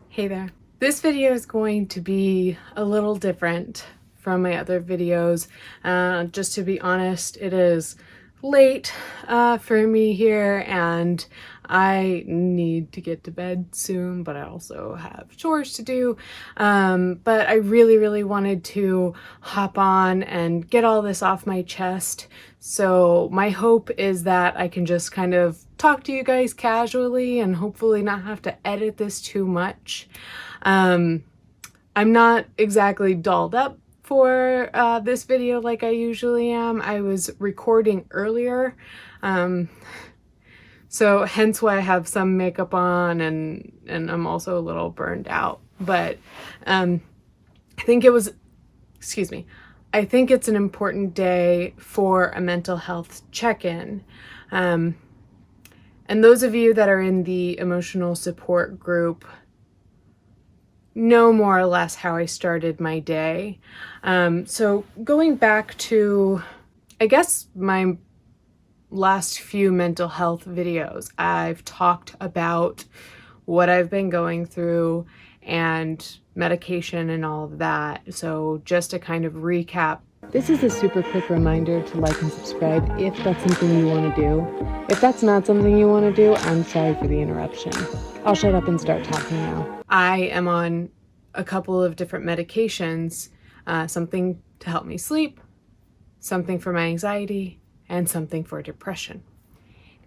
Hey there. This video is going to be a little different from my other videos. Just to be honest, it is late for me here and I need to get to bed soon, but I also have chores to do. But I really wanted to hop on and get all this off my chest. So my hope is that I can just kind of talk to you guys casually and hopefully not have to edit this too much. I'm not exactly dolled up for this video like I usually am. I was recording earlier, so hence why I have some makeup on and I'm also a little burned out. But I think it's an important day for a mental health check-in. And those of you that are in the emotional support group know more or less how I started my day. So going back to, I guess, my last few mental health videos, I've talked about what I've been going through and medication and all of that. So just to kind of recap, this is a super quick reminder to like and subscribe if that's something you want to do. If that's not something you want to do, I'm sorry for the interruption. I'll shut up and start talking now. I am on a couple of different medications, something to help me sleep, something for my anxiety, and something for depression.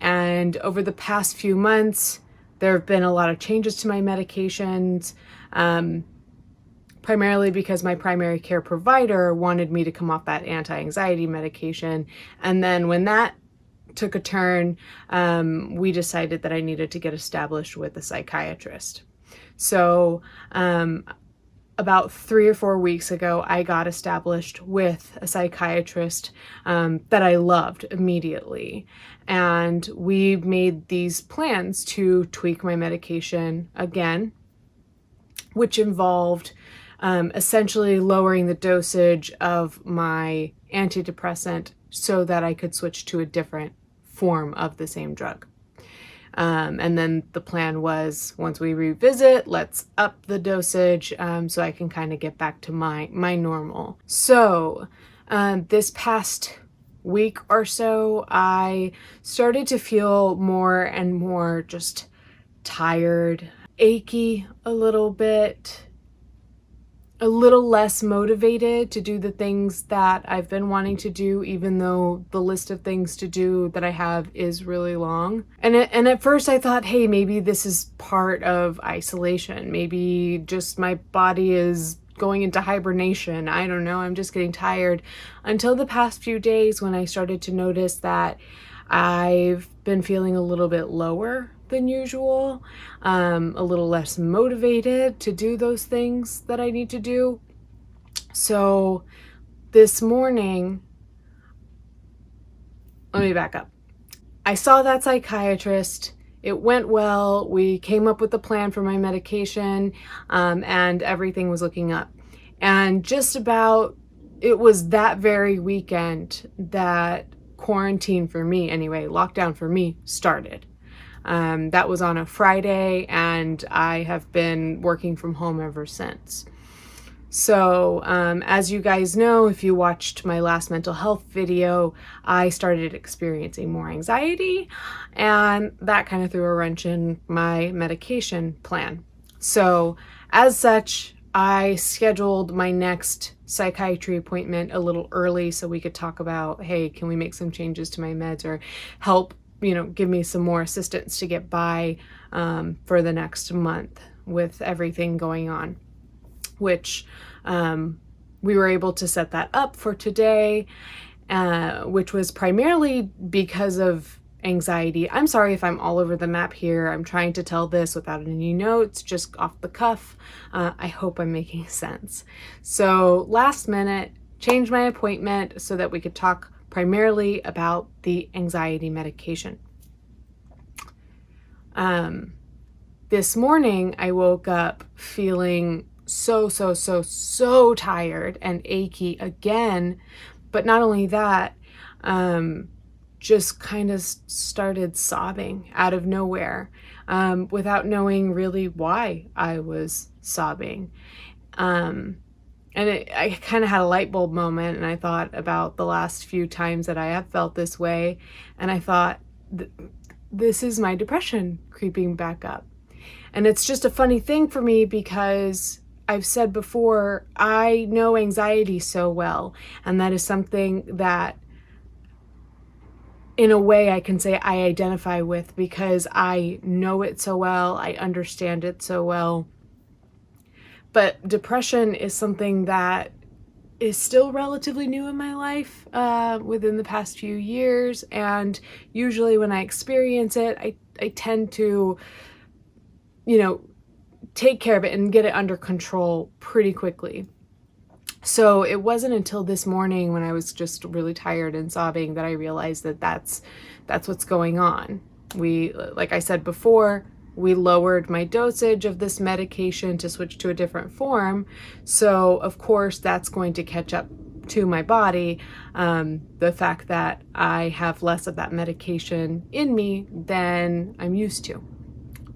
And over the past few months, there have been a lot of changes to my medications, primarily because my primary care provider wanted me to come off that anti-anxiety medication. And then when that took a turn, we decided that I needed to get established with a psychiatrist. So about 3 or 4 weeks ago, I got established with a psychiatrist that I loved immediately. And we made these plans to tweak my medication again, which involved essentially lowering the dosage of my antidepressant so that I could switch to a different form of the same drug. And then the plan was, once we revisit, let's up the dosage so I can kind of get back to my normal. So this past week or so, I started to feel more and more just tired, achy a little bit, a little less motivated to do the things that I've been wanting to do, even though the list of things to do that I have is really long. And at first I thought, hey, maybe this is part of isolation. Maybe just my body is going into hibernation. I don't know. I'm just getting tired. Until the past few days when I started to notice that I've been feeling a little bit lower than usual, a little less motivated to do those things that I need to do. So this morning, let me back up. I saw that psychiatrist. It went well. We came up with a plan for my medication, and everything was looking up. And just about, it was that very weekend that quarantine for me, anyway, lockdown for me started. That was on a Friday, and I have been working from home ever since. So as you guys know, if you watched my last mental health video, I started experiencing more anxiety, and that kind of threw a wrench in my medication plan. So as such, I scheduled my next psychiatry appointment a little early so we could talk about, hey, can we make some changes to my meds or help, give me some more assistance to get by for the next month with everything going on, which we were able to set that up for today, which was primarily because of anxiety. I'm sorry if I'm all over the map here. I'm trying to tell this without any notes, just off the cuff. I hope I'm making sense. So last minute, changed my appointment so that we could talk primarily about the anxiety medication. This morning, I woke up feeling so tired and achy again. But not only that, just kind of started sobbing out of nowhere, without knowing really why I was sobbing. And I kind of had a light bulb moment, and I thought about the last few times that I have felt this way, and I thought, this is my depression creeping back up. And it's just a funny thing for me because I've said before, I know anxiety so well, and that is something that in a way I can say I identify with because I know it so well, I understand it so well. But depression is something that is still relatively new in my life, within the past few years, and usually when I experience it, I tend to, take care of it and get it under control pretty quickly. So it wasn't until this morning when I was just really tired and sobbing that I realized that that's what's going on. Like I said before, we lowered my dosage of this medication to switch to a different form. So of course that's going to catch up to my body, the fact that I have less of that medication in me than I'm used to.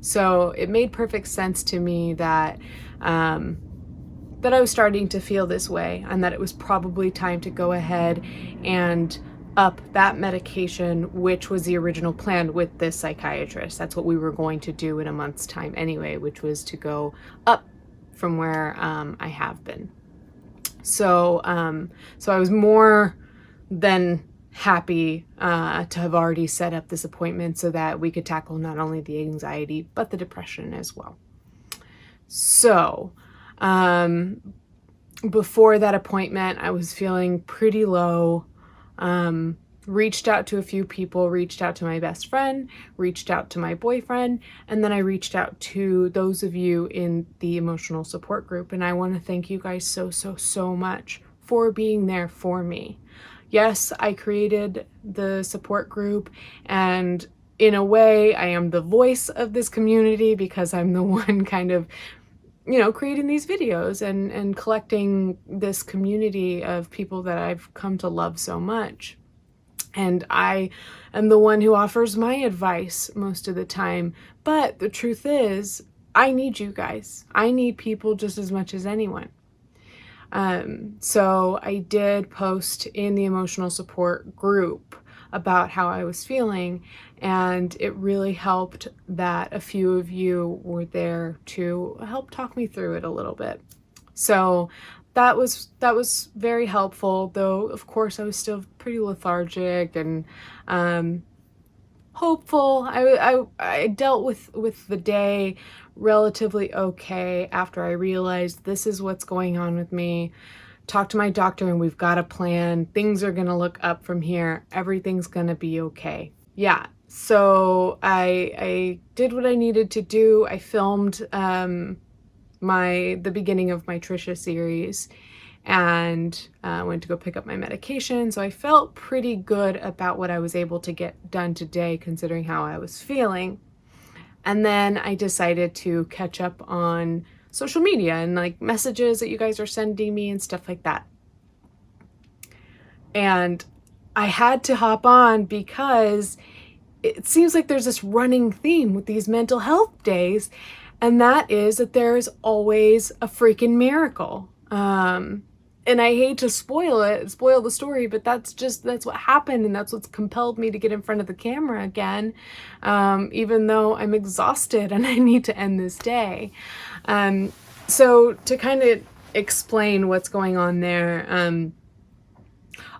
So it made perfect sense to me that that I was starting to feel this way, and that it was probably time to go ahead and up that medication, which was the original plan with this psychiatrist. That's what we were going to do in a month's time anyway, which was to go up from where I have been. So I was more than happy to have already set up this appointment so that we could tackle not only the anxiety, but the depression as well. So before that appointment, I was feeling pretty low. Reached out to a few people, reached out to my best friend, reached out to my boyfriend, and then I reached out to those of you in the emotional support group. And I want to thank you guys so much for being there for me. Yes, I created the support group, and in a way, I am the voice of this community because I'm the one kind of creating these videos and collecting this community of people that I've come to love so much. And I am the one who offers my advice most of the time. But the truth is, I need you guys. I need people just as much as anyone. So I did post in the emotional support group about how I was feeling, and it really helped that a few of you were there to help talk me through it a little bit. So that was very helpful, though of course I was still pretty lethargic and hopeful. I dealt with the day relatively okay after I realized this is what's going on with me. Talked to my doctor and we've got a plan. Things are gonna look up from here. Everything's gonna be okay. Yeah, so I did what I needed to do. I filmed the beginning of my Trisha series and went to go pick up my medication. So I felt pretty good about what I was able to get done today, considering how I was feeling. And then I decided to catch up on social media and like messages that you guys are sending me and stuff like that. And I had to hop on because it seems like there's this running theme with these mental health days, and that is that there is always a freaking miracle. And I hate to spoil the story, but that's what happened, and that's what's compelled me to get in front of the camera again, even though I'm exhausted and I need to end this day. So to kind of explain what's going on there,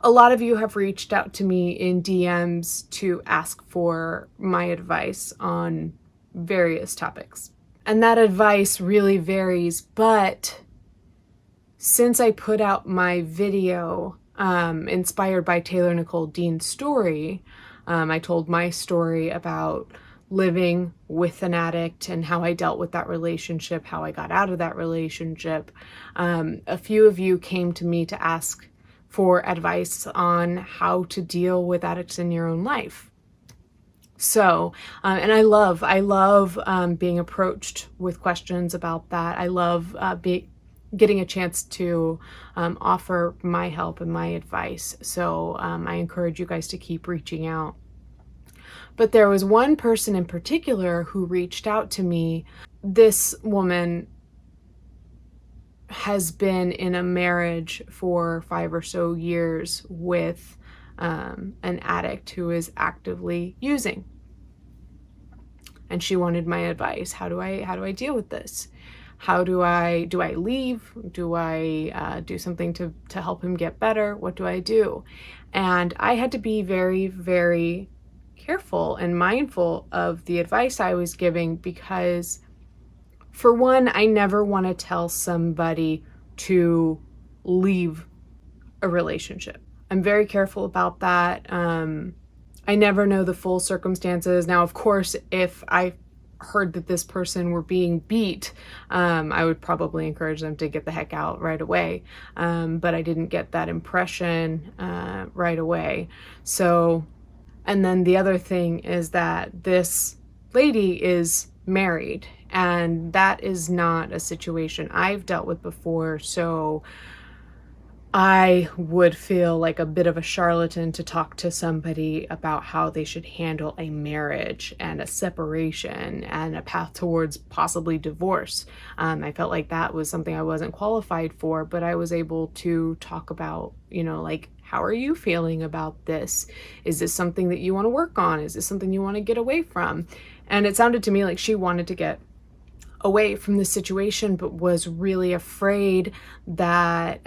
a lot of you have reached out to me in DMs to ask for my advice on various topics. And that advice really varies, but since I put out my video inspired by Taylor Nicole Dean's story, I told my story about living with an addict and how I dealt with that relationship, how I got out of that relationship. A few of you came to me to ask for advice on how to deal with addicts in your own life. So, and I love being approached with questions about that. I love getting a chance to offer my help and my advice. So I encourage you guys to keep reaching out. But there was one person in particular who reached out to me. This woman has been in a marriage for 5 or so years with an addict who is actively using. And she wanted my advice. How do I deal with this? How do I leave? Do I do something to help him get better? What do I do? And I had to be very, very careful and mindful of the advice I was giving, because for one, I never want to tell somebody to leave a relationship. I'm very careful about that. I never know the full circumstances. Now, of course, if I heard that this person were being beat, I would probably encourage them to get the heck out right away. But I didn't get that impression right away. So, and then the other thing is that this lady is married, and that is not a situation I've dealt with before. So I would feel like a bit of a charlatan to talk to somebody about how they should handle a marriage and a separation and a path towards possibly divorce. I felt like that was something I wasn't qualified for, but I was able to talk about, like, how are you feeling about this? Is this something that you want to work on? Is this something you want to get away from? And it sounded to me like she wanted to get away from the situation, but was really afraid that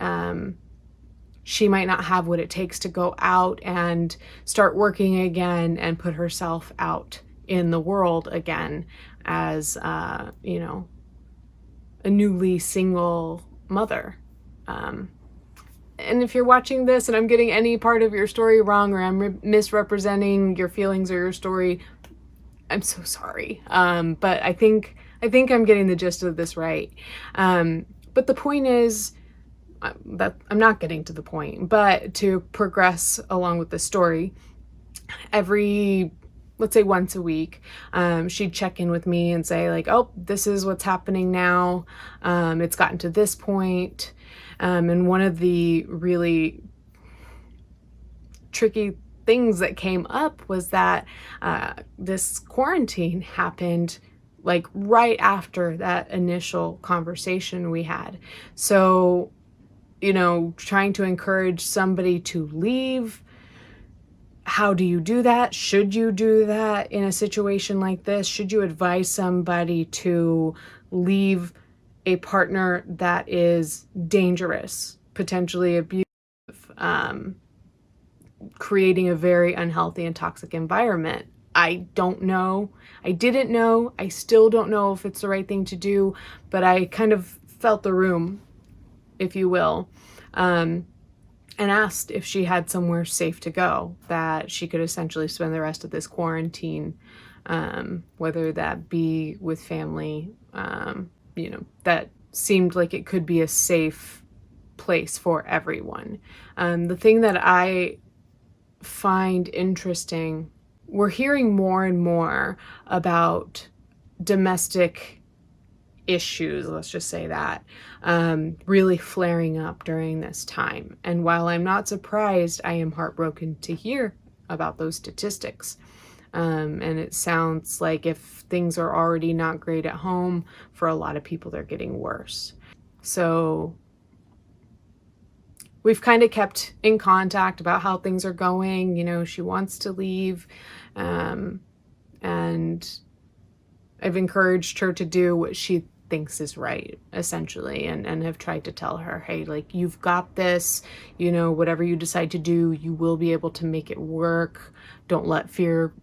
she might not have what it takes to go out and start working again and put herself out in the world again as, a newly single mother. And if you're watching this and I'm getting any part of your story wrong, or I'm misrepresenting your feelings or your story, I'm so sorry. But I think I'm getting the gist of this right. But the point is, that I'm not getting to the point, but to progress along with the story, let's say once a week, she'd check in with me and say, like, oh, this is what's happening now. It's gotten to this point. And one of the really tricky things that came up was that this quarantine happened like right after that initial conversation we had. So, trying to encourage somebody to leave. How do you do that? Should you do that in a situation like this? Should you advise somebody to leave a partner that is dangerous, potentially abusive, creating a very unhealthy and toxic environment? I don't know. I didn't know. I still don't know if it's the right thing to do, but I kind of felt the room, if you will, and asked if she had somewhere safe to go that she could essentially spend the rest of this quarantine, whether that be with family, that seemed like it could be a safe place for everyone. The thing that I find interesting, we're hearing more and more about domestic issues, let's just say that, really flaring up during this time. And while I'm not surprised, I am heartbroken to hear about those statistics. And it sounds like if things are already not great at home, for a lot of people, they're getting worse. So we've kind of kept in contact about how things are going. She wants to leave. And I've encouraged her to do what she thinks is right, essentially, and have tried to tell her, hey, like, you've got this, whatever you decide to do, you will be able to make it work. Don't let fear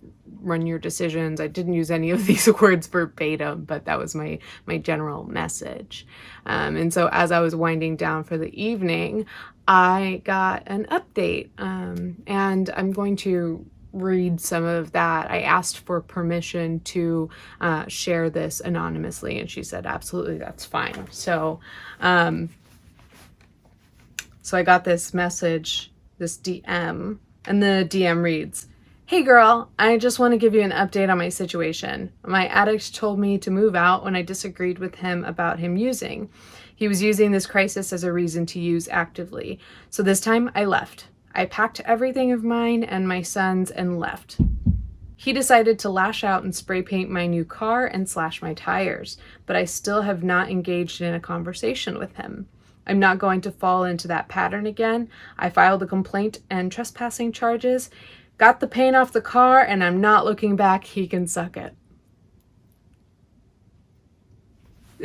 run your decisions. I didn't use any of these words verbatim, but that was my general message. And so as I was winding down for the evening, I got an update, and I'm going to read some of that. I asked for permission to share this anonymously, and she said, absolutely, that's fine. So I got this message, this DM, and the DM reads, hey girl, I just want to give you an update on my situation. My addict told me to move out when I disagreed with him about him using. He was using this crisis as a reason to use actively. So this time I left. I packed everything of mine and my son's and left. He decided to lash out and spray paint my new car and slash my tires, but I still have not engaged in a conversation with him. I'm not going to fall into that pattern again. I filed a complaint and trespassing charges, got the paint off the car, and I'm not looking back. He can suck it.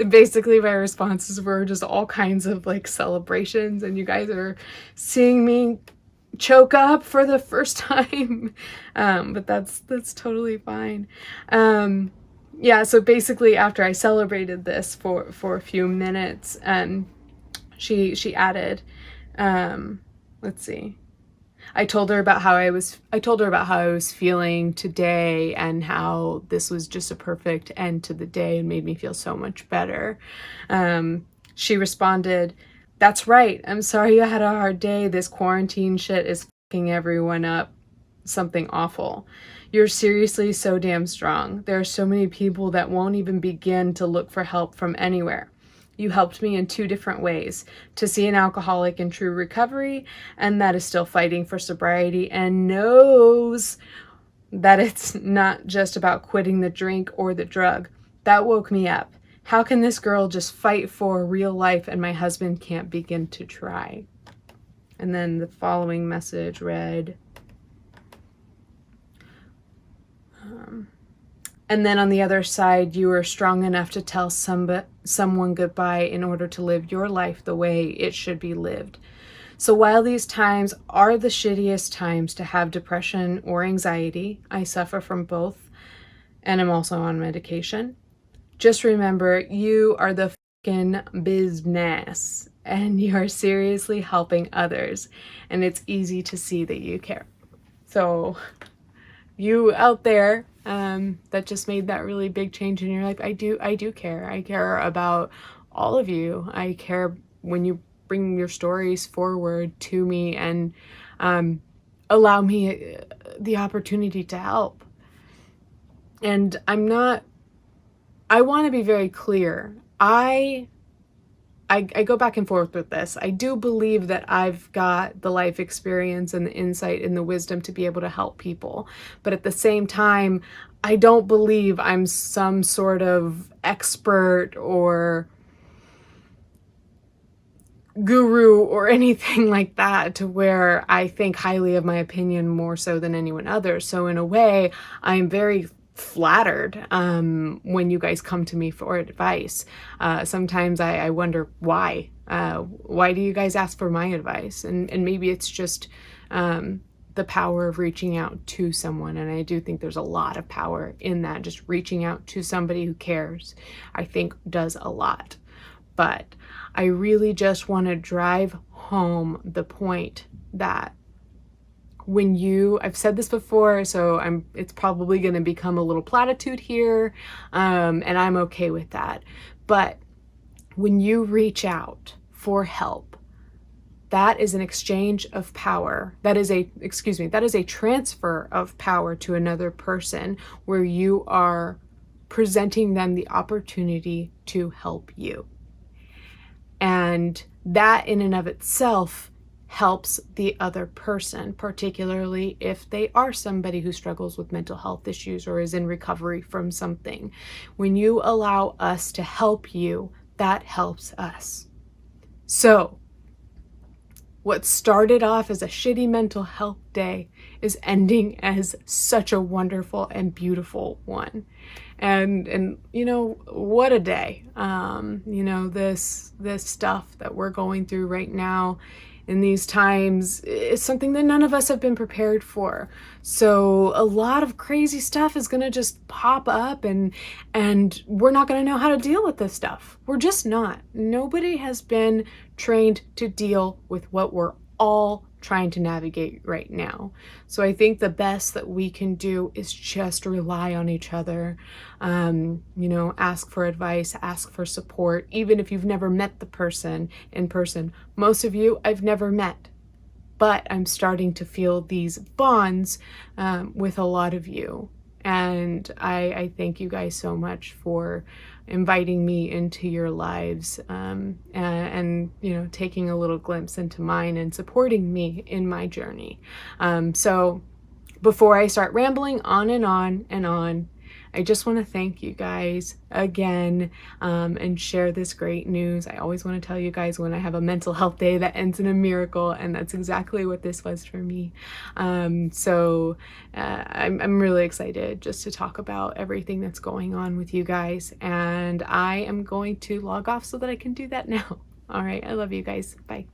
Basically, my responses were just all kinds of like celebrations, and you guys are seeing me choke up for the first time. But that's totally fine. Yeah, so basically after I celebrated this for a few minutes, she added, let's see. I told her about how I was feeling today and how this was just a perfect end to the day and made me feel so much better. She responded, "That's right. I'm sorry you had a hard day. This quarantine shit is fucking everyone up. Something awful. You're seriously so damn strong. There are so many people that won't even begin to look for help from anywhere. You helped me in 2 different ways, to see an alcoholic in true recovery and that is still fighting for sobriety and knows that it's not just about quitting the drink or the drug. That woke me up. How can this girl just fight for real life and my husband can't begin to try?" And then the following message read, "And then on the other side, you were strong enough to tell someone goodbye in order to live your life the way it should be lived. So while these times are the shittiest times to have depression or anxiety, I suffer from both and I'm also on medication. Just remember, you are the fucking business and you are seriously helping others. And it's easy to see that you care." So you out there that just made that really big change in your life, I do care. I care about all of you. I care when you bring your stories forward to me and allow me the opportunity to help. And I want to be very clear. I go back and forth with this. I do believe that I've got the life experience and the insight and the wisdom to be able to help people. But at the same time, I don't believe I'm some sort of expert or guru or anything like that to where I think highly of my opinion more so than anyone else. So in a way, I'm very flattered when you guys come to me for advice. Sometimes I wonder why. Why do you guys ask for my advice? And maybe it's just the power of reaching out to someone. And I do think there's a lot of power in that. Just reaching out to somebody who cares, I think does a lot. But I really just want to drive home the point that I've said this before, so it's probably going to become a little platitude here, and I'm okay with that. But when you reach out for help, that is an exchange of power. That is a transfer of power to another person where you are presenting them the opportunity to help you. And that in and of itself helps the other person, particularly if they are somebody who struggles with mental health issues or is in recovery from something. When you allow us to help you, that helps us. So, what started off as a shitty mental health day is ending as such a wonderful and beautiful one. And you know, what a day. You know, this stuff that we're going through right now in these times is something that none of us have been prepared for. So a lot of crazy stuff is going to just pop up and we're not going to know how to deal with this stuff. We're just not. Nobody has been trained to deal with what we're all trying to navigate right now. So I think the best that we can do is just rely on each other. You know, ask for advice, ask for support, even if you've never met the person in person. Most of you I've never met, but I'm starting to feel these bonds with a lot of you. And I thank you guys so much for inviting me into your lives and you know, taking a little glimpse into mine and supporting me in my journey. So Before I start rambling on and on and on, I just want to thank you guys again, and share this great news. I always want to tell you guys when I have a mental health day that ends in a miracle, and that's exactly what this was for me. So I'm really excited just to talk about everything that's going on with you guys, and I am going to log off so that I can do that now. All right, I love you guys. Bye.